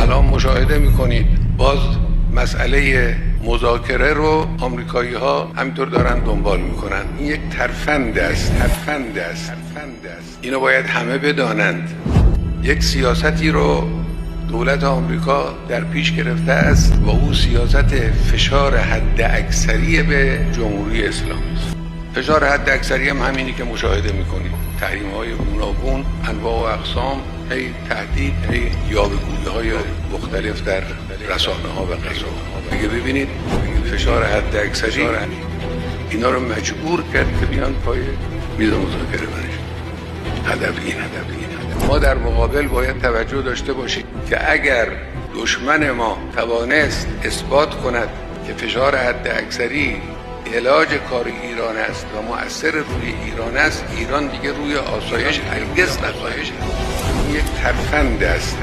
الان مشاهده میکنید باز مسئله مذاکره رو آمریکایی ها همینطور دارن دنبال میکنن. این یک ترفند است. اینو باید همه بدانند. یک سیاستی رو دولت آمریکا در پیش گرفته است و او سیاست فشار حد اکثری به جمهوری اسلامی است. فشار حد اکثری هم همینی که مشاهده میکنید. تحریم های گوناگون، انواع و اقسام، هی تهدید، هی یاوه‌گویی‌های مختلف در رسانه ها و غیره. دیگه ببینید فشار حد اکثری اینا رو مجبور کرد که بیان پای میز مذاکره بنشینن. هدف این. ما در مقابل باید توجه داشته باشیم که اگر دشمن ما توانست اثبات کند که فشار حد اکثری علاج کار ایران است و مؤثر روی ایران است، ایران دیگه روی آسایش هرگز نخواهد. این یک ترفند است.